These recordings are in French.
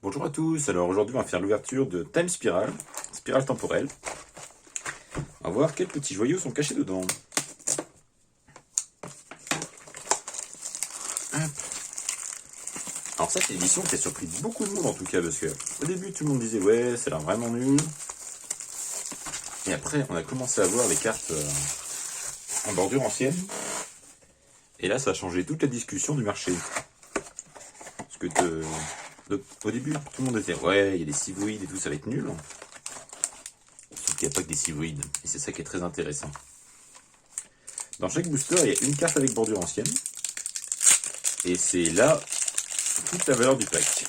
Bonjour à tous, alors aujourd'hui on va faire l'ouverture de Time Spiral, spirale temporelle. On va voir quels petits joyaux sont cachés dedans. Hop. Alors ça c'est l'édition qui a surpris beaucoup de monde en tout cas, parce que au début tout le monde disait ouais ça a l'air vraiment nul. Et après on a commencé à voir les cartes en bordure ancienne. Et là ça a changé toute la discussion du marché. Parce que au début tout le monde disait ouais il y a des civoïdes et tout, ça va être nul. Sauf qu'il n'y a pas que des civoïdes, et c'est ça qui est très intéressant. Dans chaque booster, il y a une carte avec bordure ancienne, et c'est là toute la valeur du pack.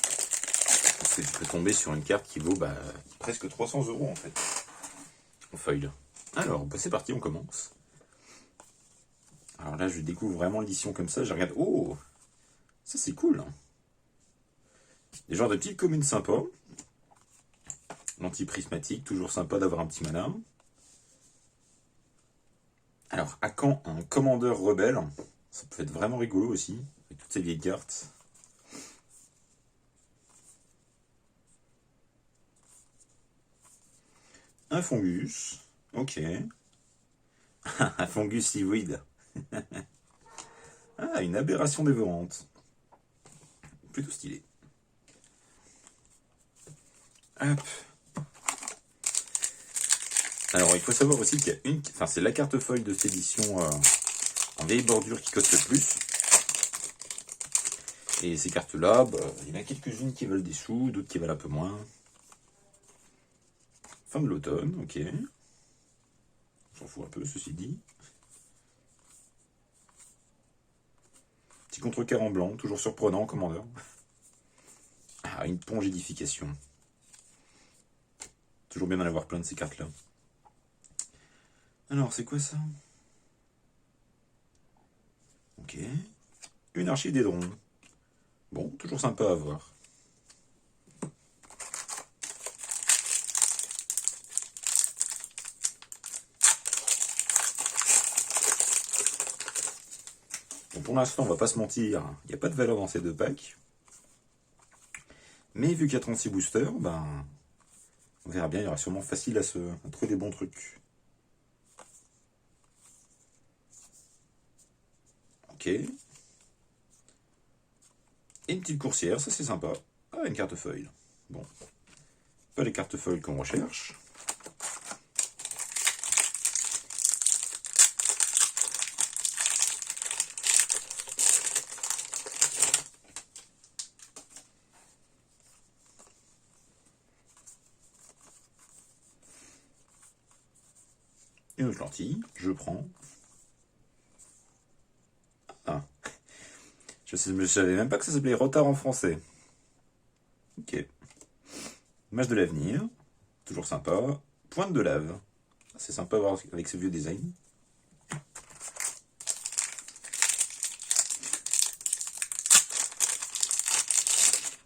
Parce que tu peux tomber sur une carte qui vaut presque 300 € en fait, en foil. Alors, c'est parti, on commence. Alors là, je découvre vraiment l'édition comme ça, je regarde, oh, ça c'est cool. Des genres de petites communes sympas. L'anti-prismatique, toujours sympa d'avoir un petit mana. Alors, à quand un commandeur rebelle? Ça peut être vraiment rigolo aussi, avec toutes ces vieilles cartes. Un fungus, ok. Un fungus civoïde. Ah, une aberration dévorante. Plutôt stylé. Hop. Alors, il faut savoir aussi qu'il y a une... Enfin, c'est la carte foil de cette édition en vieille bordure qui coste le plus. Et ces cartes-là, il y en a quelques-unes qui valent des sous, d'autres qui valent un peu moins. Fin de l'automne, ok. J'en fous un peu, ceci dit. Petit contrecarre en blanc, toujours surprenant, commandeur. Ah, une pongidification. Toujours bien d'en avoir plein de ces cartes-là. Alors, c'est quoi ça? Ok. Une archive des drons. Bon, toujours sympa à voir. Bon, pour l'instant, on va pas se mentir, il n'y a pas de valeur dans ces deux packs. Mais vu qu'il y a 36 boosters, on verra bien, il y aura sûrement facile à trouver des bons trucs. Ok. Et une petite coursière, ça c'est sympa. Ah, une carte foil. Bon. Pas les cartes foil qu'on recherche. Une autre lentille, je prends. Ah. Je ne savais même pas que ça s'appelait retard en français. Ok. Image de l'avenir, toujours sympa. Pointe de lave, c'est sympa à voir avec ce vieux design.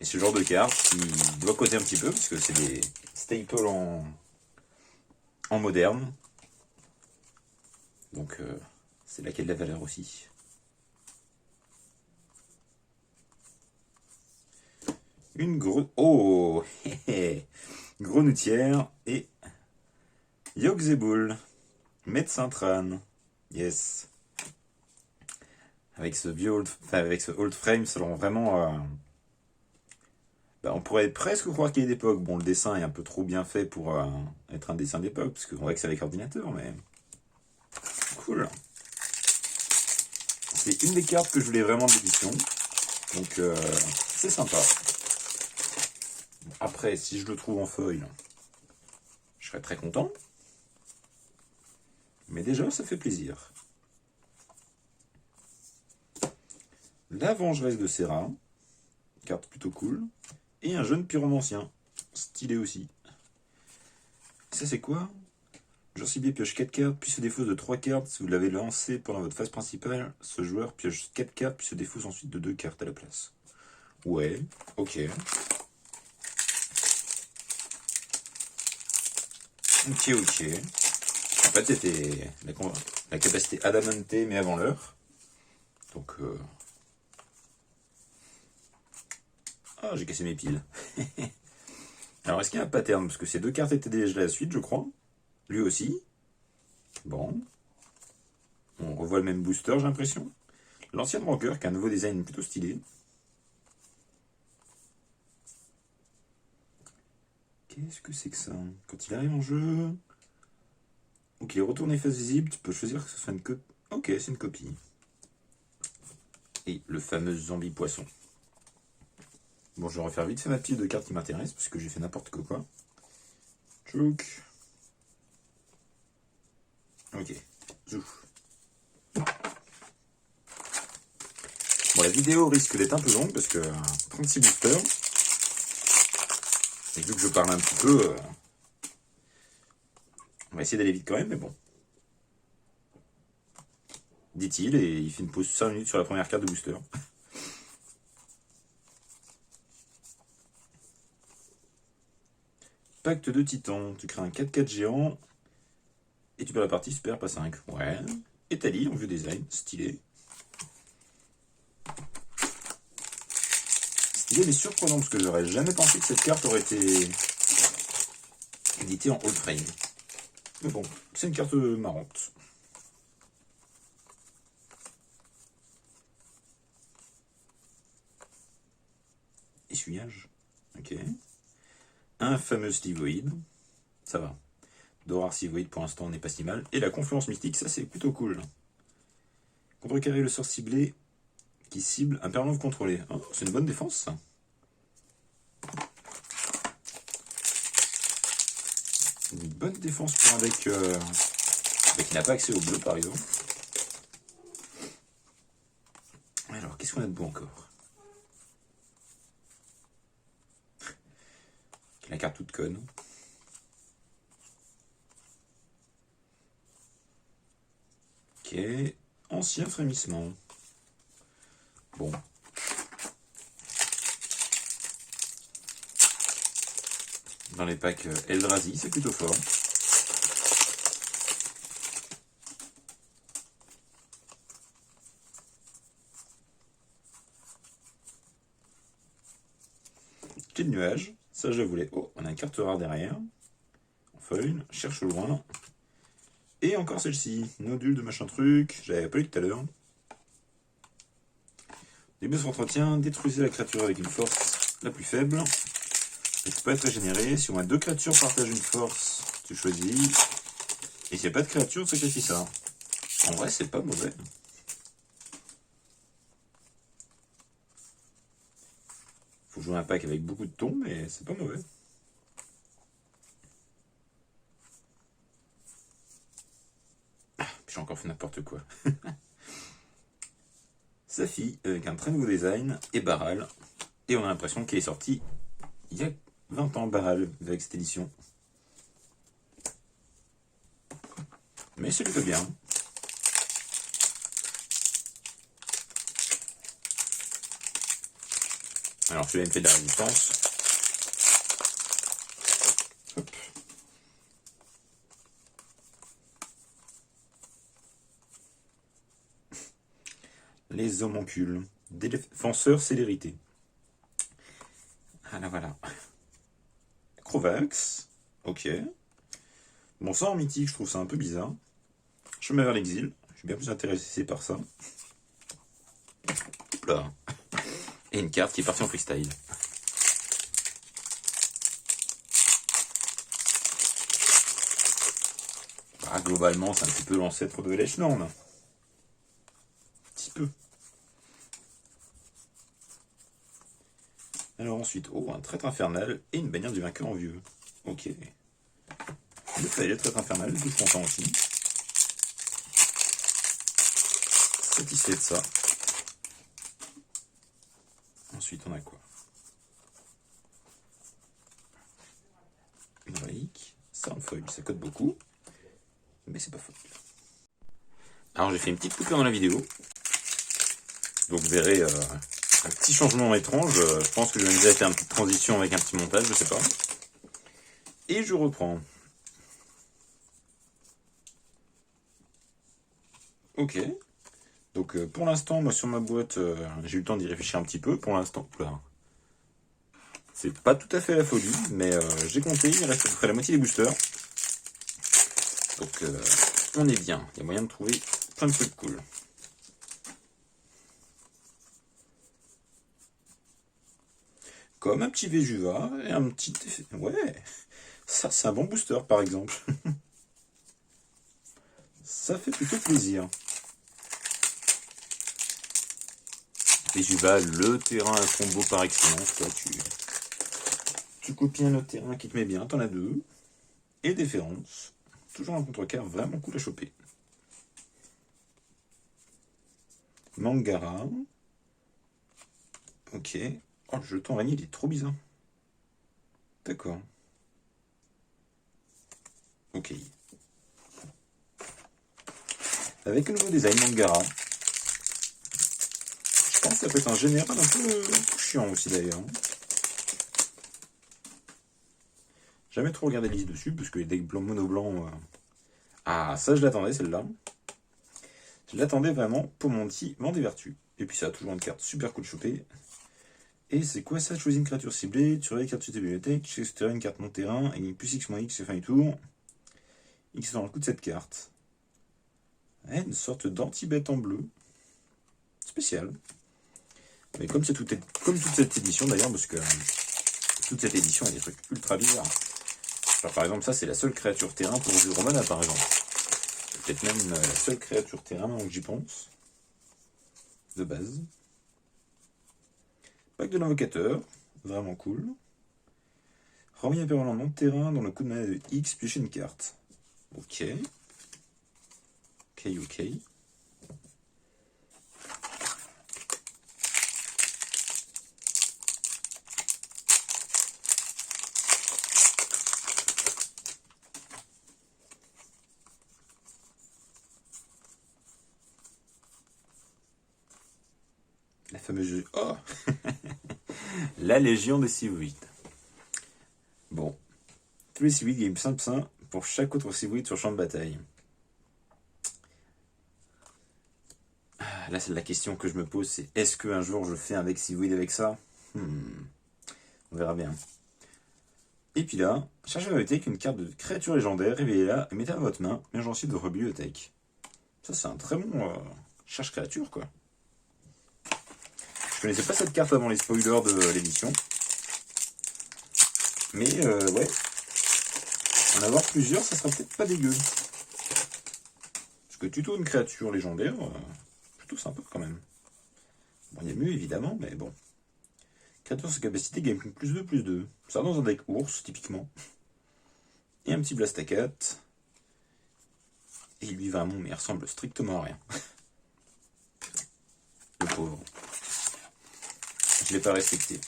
Et ce genre de carte qui doit coter un petit peu, parce que c'est des staples en moderne. Donc c'est là qu'il y a de la valeur aussi. Une oh Grenoutière et Yogg-Zebul, médecin Tran. Yes. Avec ce vieux avec ce old frame, ça rend vraiment... on pourrait presque croire qu'il est d'époque. Bon, le dessin est un peu trop bien fait pour être un dessin d'époque, parce qu'on voit que c'est avec ordinateur, mais... Cool. C'est une des cartes que je voulais vraiment de l'édition. Donc, c'est sympa. Après, si je le trouve en foil, je serais très content. Mais déjà, ça fait plaisir. La Vengeresse de Serra. Carte plutôt cool. Et un jeune pyromancien. Stylé aussi. Ça, c'est quoi? Joueur ciblé pioche 4 cartes, puis se défausse de 3 cartes. Si vous l'avez lancé pendant votre phase principale, ce joueur pioche 4 cartes, puis se défausse ensuite de 2 cartes à la place. Ouais, ok. Ok. En fait, c'était la capacité Adamante, mais avant l'heure. Donc, Ah, j'ai cassé mes piles. Alors, est-ce qu'il y a un pattern? Parce que ces deux cartes étaient déjà à la suite, je crois. Lui aussi. Bon. On revoit le même booster, j'ai l'impression. L'ancienne Rocker, qui a un nouveau design plutôt stylé. Qu'est-ce que c'est que ça? Quand il arrive en jeu... Donc il est retourné face visible, tu peux choisir que ce soit une copie. Ok, c'est une copie. Et le fameux zombie poisson. Bon, je vais refaire vite fait ma pile de cartes qui m'intéressent, parce que j'ai fait n'importe quoi. Tchouk. Ok. Zouf. Bon, la vidéo risque d'être un peu longue, parce que 36 boosters. Et vu que je parle un petit peu, on va essayer d'aller vite quand même, mais bon. Dit-il, et il fait une pause 5 minutes sur la première carte de booster. Pacte de Titan, tu crées un 4-4 géant, et tu perds la partie, super, pas 5. Ouais. Italie, en vieux design, stylé. Stylé mais surprenant, parce que j'aurais jamais pensé que cette carte aurait été éditée en old frame. Mais bon, c'est une carte marrante. Essuyage. Ok. Un fameux Stivoid. Ça va. Dorar Stivoid pour l'instant n'est pas si mal. Et la Confluence Mystique, ça c'est plutôt cool. Contrecarrer le sort ciblé qui cible un permanent contrôlé. Oh, c'est une bonne défense ça. Une bonne défense pour un deck qui n'a pas accès au bleu par exemple. Alors, qu'est-ce qu'on a de beau encore? La carte toute conne. Ok. Ancien frémissement. Bon. Dans les packs Eldrazi, c'est plutôt fort. Quel nuage. Ça, je voulais. Oh, on a une carte rare derrière. En feuille. Cherche au loin. Et encore celle-ci. Nodule de machin truc. J'avais pas eu tout à l'heure. Début de son entretien. Détruisez la créature avec une force la plus faible. Et ça peut être régénéré. Si au moins 2 créatures partagent une force, tu choisis. Et s'il n'y a pas de créature, sacrifie ça. En vrai, c'est pas mauvais. Faut jouer un pack avec beaucoup de tons, mais c'est pas mauvais. Ah, puis j'ai encore fait n'importe quoi. Safi, avec un très nouveau design, et Baral. Et on a l'impression qu'il est sorti il y a 20 ans, Baral, avec cette édition. Mais c'est plutôt bien. Alors celui-là il me fait de la résistance. Hop. Les homoncules. Défenseur célérité. Ah là voilà. Crovax. Ok. Bon ça en mythique je trouve ça un peu bizarre. Chemin vers l'exil. Je suis bien plus intéressé par ça. Hop là. Et une carte qui est partie en freestyle. Bah, globalement, c'est un petit peu l'ancêtre de Leshnorn. Un petit peu. Alors ensuite, oh, un traître infernal et une bannière du vainqueur en vieux. Ok. Le fait, le traître infernal, je suis content aussi. Satisfait de ça. Ensuite, on a quoi? Une relique. Ça en feuille, ça cote beaucoup. Mais c'est pas faux. Alors j'ai fait une petite coupure dans la vidéo. Donc vous verrez un petit changement étrange. Je pense que je vais déjà faire une petite transition avec un petit montage, je sais pas. Et je reprends. Ok. Donc pour l'instant, moi sur ma boîte, j'ai eu le temps d'y réfléchir un petit peu. Pour l'instant, là. C'est pas tout à fait la folie, mais j'ai compté, il reste à peu près la moitié des boosters. Donc on est bien, il y a moyen de trouver plein de trucs cool. Comme un petit Vejuva et un petit... Ouais, ça c'est un bon booster par exemple. Ça fait plutôt plaisir. Vejuva, le terrain à combo par excellence. Toi, tu copies un autre terrain qui te met bien, t'en as deux. Et Déférence. Toujours un contrecarre vraiment cool à choper. Mangara. Ok. Oh, le jeton araignée, il est trop bizarre. D'accord. Ok. Avec un nouveau design Mangara. Je pense que ça peut être un général un peu chiant aussi d'ailleurs. Jamais trop regardé les listes dessus, parce que les decks blancs mono blanc. Ah, ça je l'attendais celle-là. Je l'attendais vraiment pour mon petit vent des vertus. Et puis ça a toujours une carte super cool choper. Et c'est quoi ça? Choisis une créature ciblée, tu regardes les cartes sur tes bibliothèques, tu extérieurs une carte non terrain, et plus X moins X sur fin du tour. X dans le coup de cette carte. Ouais, une sorte d'anti-bête en bleu. Spécial. Mais comme c'est comme toute cette édition d'ailleurs, parce que toute cette édition a des trucs ultra bizarres. Genre, par exemple, ça c'est la seule créature terrain pour jouer Romana par exemple. Peut-être même la seule créature terrain, donc j'y pense. De base. Pack de l'invocateur, vraiment cool. Remis un permanent non terrain dans le coup de mana de X, piocher une carte. Ok. Ok. La fameuse... Oh La Légion des Civoïdes. Bon. Tous les Civoïdes gagnent 5 pour chaque autre Civoïde sur champ de bataille. Là, c'est la question que je me pose, c'est est-ce qu'un jour je fais un deck Civoïde avec ça? On verra bien. Et puis là, cherchez la bibliothèque une carte de créature légendaire, révélez-la et mettez-la à votre main, mélangeant ensuite de votre bibliothèque. Ça, c'est un très bon cherche créature, quoi. Je connaissais pas cette carte avant les spoilers de l'édition. Mais ouais, en avoir plusieurs, ça sera peut-être pas dégueu. Parce que tuto une créature légendaire, plutôt sympa quand même. Bon, il y a mieux évidemment, mais bon. Créature sa capacité gagne +2/+2. Ça dans un deck ours, typiquement. Et un petit Blastacat. Et lui vraiment, mais il ressemble strictement à rien. Le pauvre. Je l'ai pas respecté.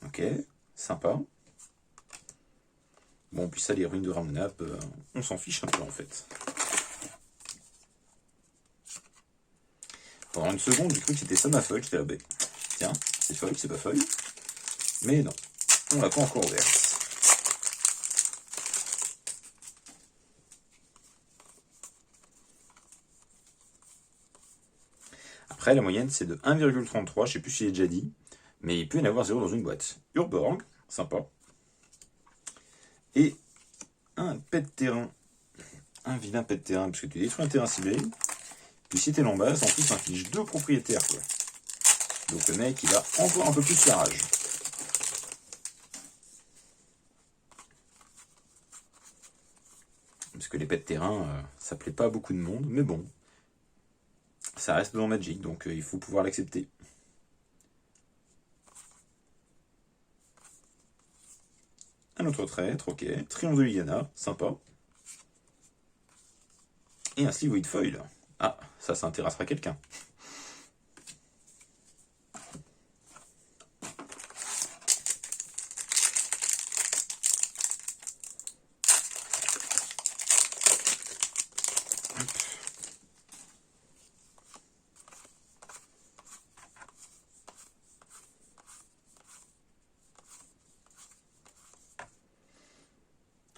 Ok, sympa. Bon, puis ça, les ruines de Ramonap, on s'en fiche un peu en fait. Pendant une seconde, j'ai cru que c'était ça ma feuille. J'étais là, bah, tiens, c'est feuille, c'est pas feuille. Mais non, on l'a pas encore ouverte. Après, la moyenne, c'est de 1,33, je sais plus si j'ai déjà dit. Mais il peut y en avoir 0 dans une boîte. Urborg, sympa. Et un pet de terrain. Un vilain pet de terrain, parce que tu détruis un terrain ciblé. Puis si t'es en base, en plus, ça inflige 2 propriétaires, quoi. Donc le mec, il a encore un peu plus la rage. Parce que les pets de terrain, ça plaît pas à beaucoup de monde, mais bon. Ça reste dans Magic, donc il faut pouvoir l'accepter. Un autre traître, ok. Triomphe de Liliana, sympa. Et un Slivoid Foil. Ah, ça intéressera quelqu'un.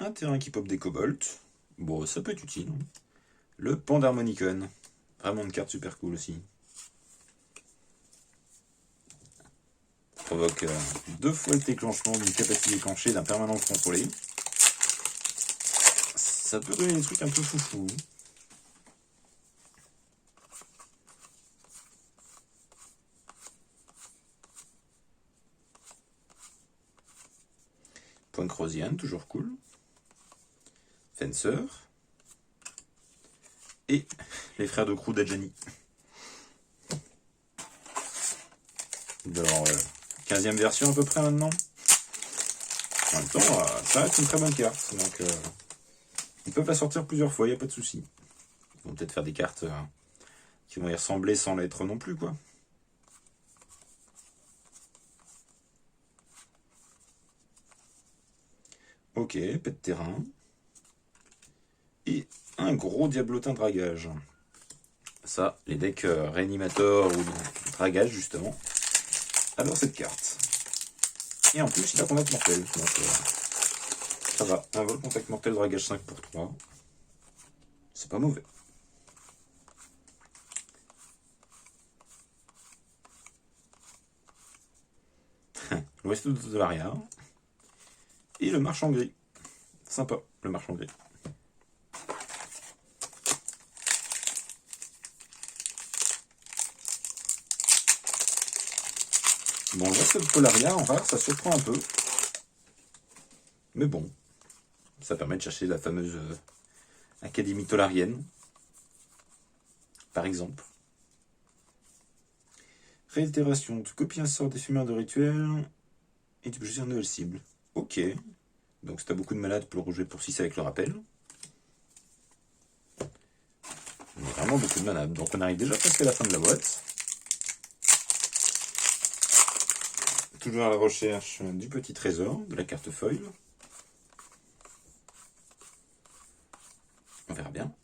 Un terrain qui pop des kobolds. Bon, ça peut être utile. Hein. Le Pandarmonicon. Vraiment une carte super cool aussi. Provoque 2 fois le déclenchement d'une capacité déclenchée d'un permanent contrôlé. Ça peut donner des trucs un peu foufou. Point Crosian, toujours cool. Fencer. Et les frères de Crew d'Adjani. De leur 15e version à peu près maintenant. En même temps, ça reste une très bonne carte. Donc, ils peuvent la sortir plusieurs fois, il n'y a pas de souci. Ils vont peut-être faire des cartes qui vont y ressembler sans l'être non plus, quoi. Ok, pet de terrain. Et un gros diablotin dragage. Ça, les decks réanimator ou dragage, justement, adorent cette carte. Et en plus, il a contact mortel. Donc, ça va. Un vol contact mortel dragage 5 pour 3. C'est pas mauvais. L'Ouest de Dolaria. Et le marchand gris. Sympa, le marchand gris. Bon, l'Ouest de Polaria, en rare, ça surprend un peu. Mais bon, ça permet de chercher la fameuse Académie Tolarienne, par exemple. Réitération, tu copies un sort d'éphémère de rituel et tu peux choisir une nouvelle cible. Ok. Donc si tu as beaucoup de malades, tu peux le rejouer pour 6 avec le rappel. On a vraiment beaucoup de malades. Donc on arrive déjà presque à la fin de la boîte. Toujours à la recherche du petit trésor, de la carte foil. On verra bien.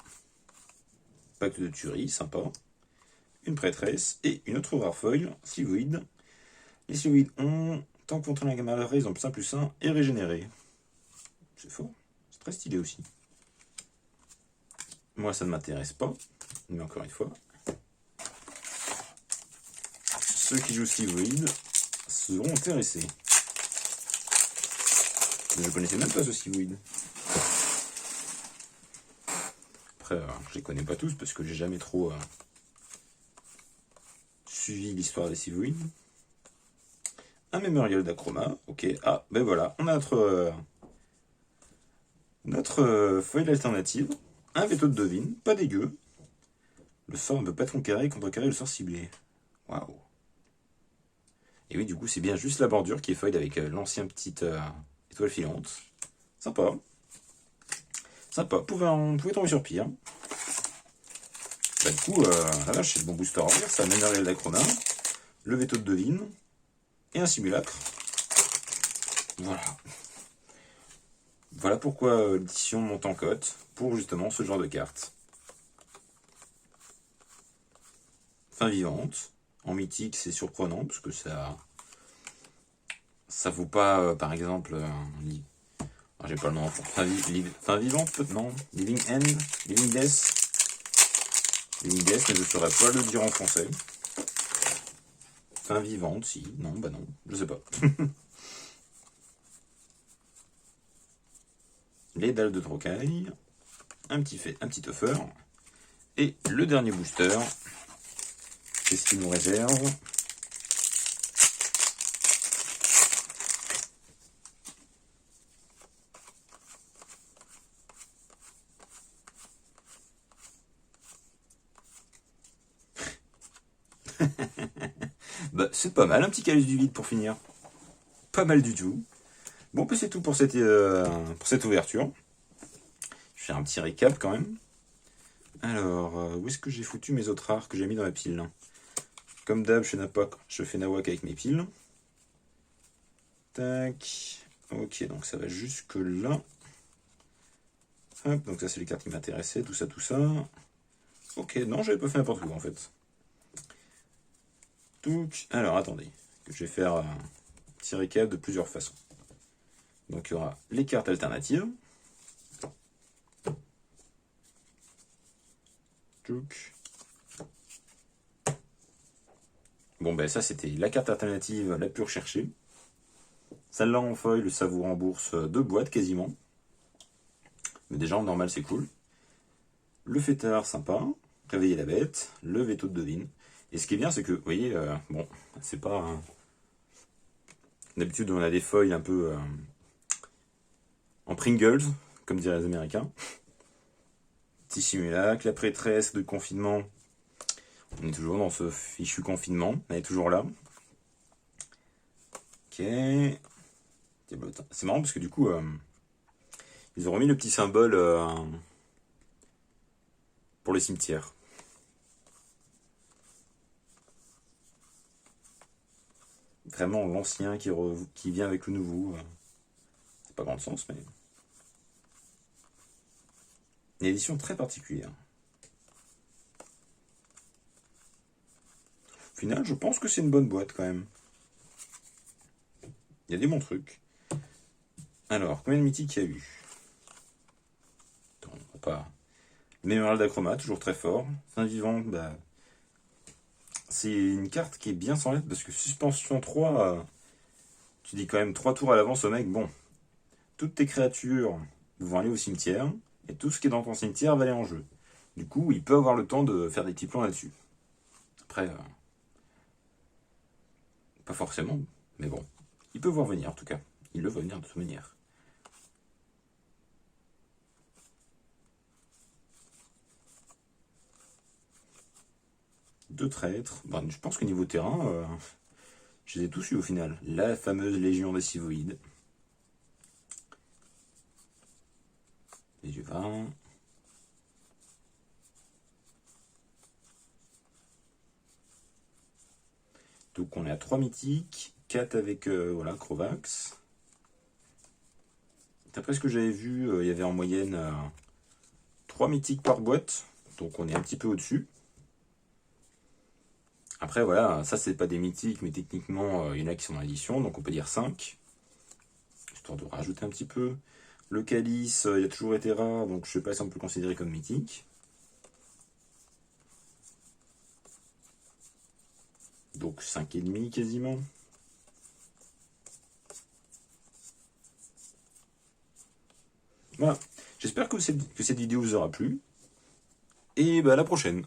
Pacte de tuerie, sympa. Une prêtresse et une autre rare foil, Sylvoïde. Les Sylvoïdes ont, tant que contre la gamme à l'arrêt, ils ont +1/+1 et régénéré. C'est fort, c'est très stylé aussi. Moi, ça ne m'intéresse pas, mais encore une fois. Ceux qui jouent Sylvoïde seront intéressés. Je ne connaissais même pas ce Sylvoïde. Après, je les connais pas tous parce que j'ai jamais trop suivi l'histoire des Sylvoïdes. Un mémorial d'Achroma, ok. Ah, ben voilà, on a notre feuille alternative. Un veto de devine, pas dégueu. Le sort ne peut pas contrecarrer le sort ciblé. Waouh. Et oui, du coup, c'est bien juste la bordure qui est feuille avec l'ancien petite étoile filante. Sympa. Sympa, on pouvait tomber sur pire. Bah, du coup, la vache, c'est le bon booster à ouvrir. Ça, mémorial d'Achroma, le veto de devine et un simulacre. Voilà. Voilà pourquoi l'édition monte en cote, pour justement ce genre de carte. Fin vivante. En mythique, c'est surprenant, parce que ça vaut pas, par exemple, j'ai pas le nom en français. Fin vivante, peut-être non. Living End, Living Death. Living Death, mais je ne saurais pas le dire en français. Fin vivante, si. Non, bah non, je sais pas. Les dalles de Trocaille, un petit offer, et le dernier booster, qu'est-ce qu'il nous réserve? Bah, c'est pas mal, un petit calice du vide pour finir. Pas mal du tout. Bon, bah, c'est tout pour cette ouverture. Je vais faire un petit récap quand même. Alors, où est-ce que j'ai foutu mes autres rares que j'ai mis dans la pile? Comme d'hab, je fais Nawak avec mes piles. Tac. Ok, donc ça va jusque là. Hop, donc ça c'est les cartes qui m'intéressaient, tout ça, tout ça. Ok, non, j'avais pas fait n'importe quoi en fait. Donc, alors attendez, je vais faire un petit récap de plusieurs façons. Donc il y aura les cartes alternatives. Tchouk. Bon, ben ça, c'était la carte alternative la plus recherchée. Celle-là en foil, ça vous rembourse 2 boîtes quasiment. Mais déjà, en normal, c'est cool. Le fêtard, sympa. Réveiller la bête. Le veto de Devine. Et ce qui est bien, c'est que, vous voyez, bon, c'est pas... D'habitude, on a des foils un peu en Pringles, comme diraient les Américains. Petit simulacre, la prêtresse de confinement. On est toujours dans ce fichu confinement. Elle est toujours là. Ok. C'est marrant parce que du coup, ils ont remis le petit symbole pour les cimetières. Vraiment l'ancien qui vient avec le nouveau. C'est pas grand sens, mais... Une édition très particulière. Au final, je pense que c'est une bonne boîte quand même. Il y a des bons trucs. Alors, combien de mythiques il y a eu? Attends, on va pas... Mémorial d'Achroma, toujours très fort. Fin vivant, bah... C'est une carte qui est bien sans lettre, parce que suspension 3, tu dis quand même 3 tours à l'avance au mec, bon, toutes tes créatures vont aller au cimetière, et tout ce qui est dans ton cimetière va aller en jeu. Du coup, il peut avoir le temps de faire des petits plans là-dessus. Après, pas forcément, mais bon, il peut voir venir en tout cas. Il le voit venir de toute manière. Deux traîtres. Bon, je pense que niveau terrain, je les ai tous eu au final. La fameuse Légion des Sivoïdes. Les yeux 20. Donc on est à 3 mythiques, 4 avec voilà, Crovax. D'après ce que j'avais vu, il y avait en moyenne 3 mythiques par boîte. Donc on est un petit peu au-dessus. Après voilà, ça c'est pas des mythiques, mais techniquement il y en a qui sont en édition, donc on peut dire 5. Histoire de rajouter un petit peu. Le calice, il a toujours été rare, donc je sais pas si on peut le considérer comme mythique. Donc 5,5 quasiment. Voilà. J'espère que cette vidéo vous aura plu. Et bah à la prochaine.